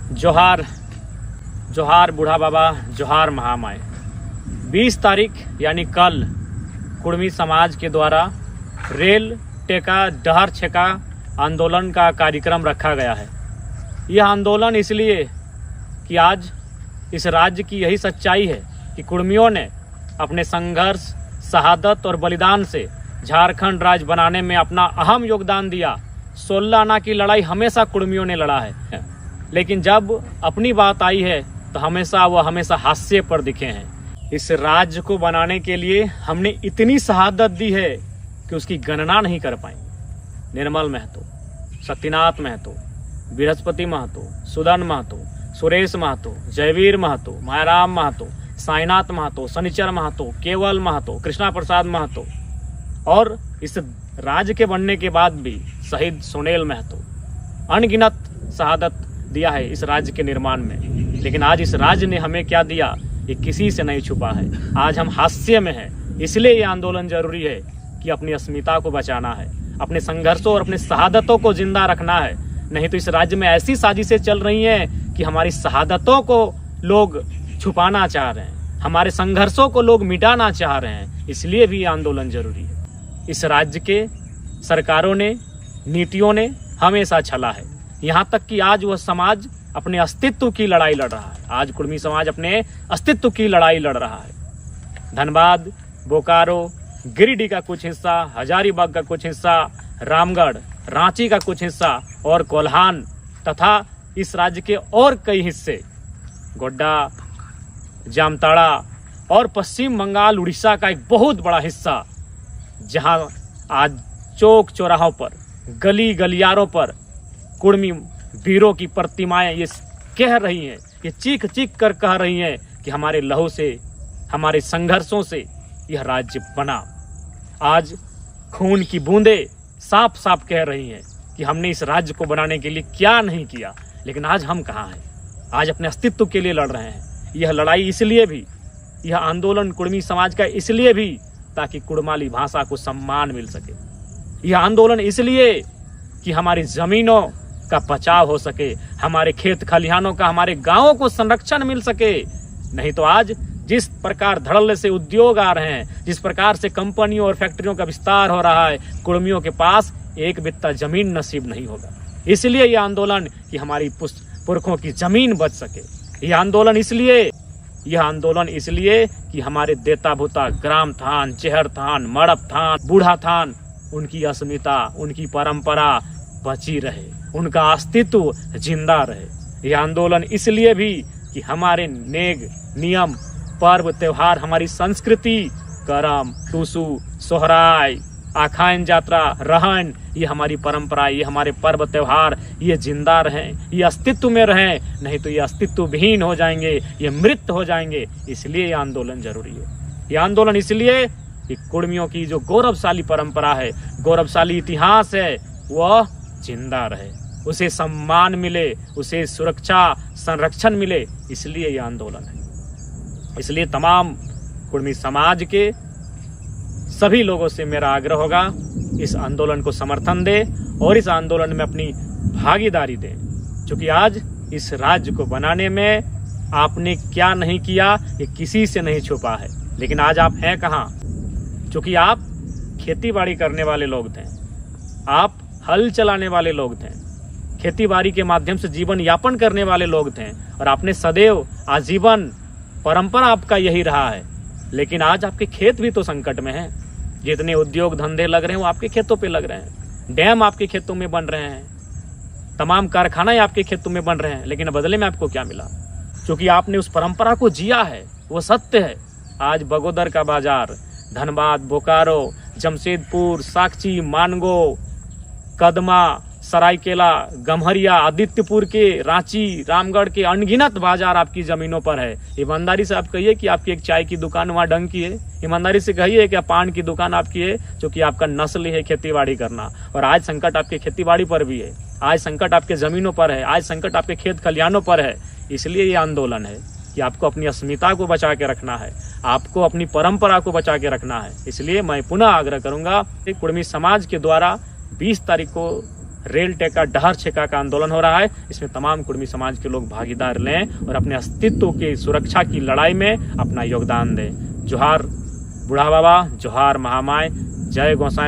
जोहार जोहार बूढ़ा बाबा, जोहार महामाय। 20 तारीख यानी कल कुड़मी समाज के द्वारा रेल टेका डहर छेका आंदोलन का कार्यक्रम रखा गया है। यह आंदोलन इसलिए कि आज इस राज्य की यही सच्चाई है कि कुड़मियों ने अपने संघर्ष, शहादत और बलिदान से झारखंड राज्य बनाने में अपना अहम योगदान दिया। 16 आना की लड़ाई हमेशा कुड़मियों ने लड़ा है, लेकिन जब अपनी बात आई है तो हमेशा हास्य पर दिखे हैं। इस राज्य को बनाने के लिए हमने इतनी शहादत दी है कि उसकी गणना नहीं कर पाए। निर्मल महतो, सत्यनाथ महतो, बृहस्पति महतो, सुदन महतो, सुरेश महतो, जयवीर महतो, मायाराम महतो, साईनाथ महतो, शनिचर महतो, केवल महतो, कृष्णा प्रसाद महतो और इस राज्य के बनने के बाद भी शहीद सुनील महतो अनगिनत शहादत दिया है इस राज्य के निर्माण में। लेकिन आज इस राज्य ने हमें क्या दिया, ये किसी से नहीं छुपा है। आज हम हास्य में हैं, इसलिए ये आंदोलन जरूरी है कि अपनी अस्मिता को बचाना है, अपने संघर्षों और अपने शहादतों को जिंदा रखना है। नहीं तो इस राज्य में ऐसी साजिशें चल रही हैं कि हमारी शहादतों को लोग छुपाना चाह रहे हैं, हमारे संघर्षों को लोग मिटाना चाह रहे हैं। इसलिए भी ये आंदोलन जरूरी है। इस राज्य के सरकारों ने, नीतियों ने हमेशा छला है, यहाँ तक कि आज वह समाज अपने अस्तित्व की लड़ाई लड़ रहा है। आज कुड़मी समाज अपने अस्तित्व की लड़ाई लड़ रहा है। धनबाद, बोकारो, गिरिडीह का कुछ हिस्सा, हजारीबाग का कुछ हिस्सा, रामगढ़, रांची का कुछ हिस्सा और कोल्हान तथा इस राज्य के और कई हिस्से, गोड्डा, जामताड़ा और पश्चिम बंगाल, उड़ीसा का एक बहुत बड़ा हिस्सा, जहां आज चौक चौराहों पर, गली गलियारों पर कुड़मी वीरों की प्रतिमाएं ये कह रही हैं, ये चीख चीख कर कह रही हैं कि हमारे लहू से, हमारे संघर्षों से यह राज्य बना। आज खून की बूंदें साफ साफ कह रही हैं कि हमने इस राज्य को बनाने के लिए क्या नहीं किया। लेकिन आज हम कहाँ हैं? आज अपने अस्तित्व के लिए लड़ रहे हैं। यह लड़ाई इसलिए भी, यह आंदोलन कुड़मी समाज का इसलिए भी ताकि कुड़माली भाषा को सम्मान मिल सके। यह आंदोलन इसलिए कि हमारी जमीनों का बचाव हो सके, हमारे खेत खलिहानों का, हमारे गांवों को संरक्षण मिल सके। नहीं तो आज जिस प्रकार धड़ल्ले से उद्योग आ रहे हैं, जिस प्रकार से कंपनियों और फैक्ट्रियों का विस्तार हो रहा है, कुड़मियों के पास एक बित्ता जमीन नसीब नहीं होगा। इसलिए यह आंदोलन कि हमारी पुरखों की जमीन बच सके। यह आंदोलन इसलिए कि हमारे देता भूता ग्राम थान, चेहर थान, मड़प थान, बूढ़ा थान, उनकी अस्मिता, उनकी परंपरा बची रहे, उनका अस्तित्व जिंदा रहे। यह आंदोलन इसलिए भी कि हमारे नेग, नियम, पर्व, त्योहार, हमारी संस्कृति, करम, टूसू, सोहराय, आखान यात्रा, रहन, ये हमारी परंपरा, ये हमारे पर्व त्योहार, ये जिंदा रहें, ये अस्तित्व में रहें। नहीं तो ये अस्तित्व विहीन हो जाएंगे, ये मृत हो जाएंगे। इसलिए ये आंदोलन जरूरी है। ये आंदोलन इसलिए कि कुड़मियों की जो गौरवशाली परंपरा है, गौरवशाली इतिहास है, वह जिंदा रहे, उसे सम्मान मिले, उसे सुरक्षा, संरक्षण मिले। इसलिए ये आंदोलन है। इसलिए तमाम कुड़मी समाज के सभी लोगों से मेरा आग्रह होगा, इस आंदोलन को समर्थन दे और इस आंदोलन में अपनी भागीदारी दें। क्योंकि आज इस राज्य को बनाने में आपने क्या नहीं किया, ये किसी से नहीं छुपा है। लेकिन आज आप हैं कहाँ? क्योंकि आप खेती बाड़ी करने वाले लोग थे, आप हल चलाने वाले लोग थे, खेती बाड़ी के माध्यम से जीवन यापन करने वाले लोग थे और आपने सदैव आजीवन परंपरा आपका यही रहा है। लेकिन आज आपके खेत भी तो संकट में हैं। जितने उद्योग धंधे लग रहे हैं वो आपके खेतों पे लग रहे हैं, डैम आपके खेतों में बन रहे हैं, तमाम कारखाने आपके खेतों में बन रहे हैं। लेकिन बदले में आपको क्या मिला? क्योंकि आपने उस परंपरा को जिया है, वो सत्य है। आज बगोदर का बाजार, धनबाद, बोकारो, जमशेदपुर, साकची, मानगो, कदमा, सरायकेला, गम्हरिया, आदित्यपुर के, रांची, रामगढ़ के अनगिनत बाजार आपकी जमीनों पर है। ईमानदारी से आप कहिए कि आपकी एक चाय की दुकान वहाँ ढंग की है। ईमानदारी से कहिए कि पान की दुकान आपकी है, क्योंकि आपका नस्ल है खेतीबाड़ी करना। और आज संकट आपके खेतीबाड़ी पर भी है, आज संकट आपके जमीनों पर है, आज संकट आपके खेत खलिहानों पर है। इसलिए ये आंदोलन है कि आपको अपनी अस्मिता को बचा के रखना है, आपको अपनी परंपरा को बचा के रखना है। इसलिए मैं पुनः आग्रह करूंगा कि कुड़मी समाज के द्वारा 20 तारीख को रेल टेका डहर छेका का आंदोलन हो रहा है। इसमें तमाम कुर्मी समाज के लोग भागीदार लें और अपने अस्तित्व की सुरक्षा की लड़ाई में अपना योगदान दें। जोहार बूढ़ा बाबा, जोहार महामाय, जय गोसाई।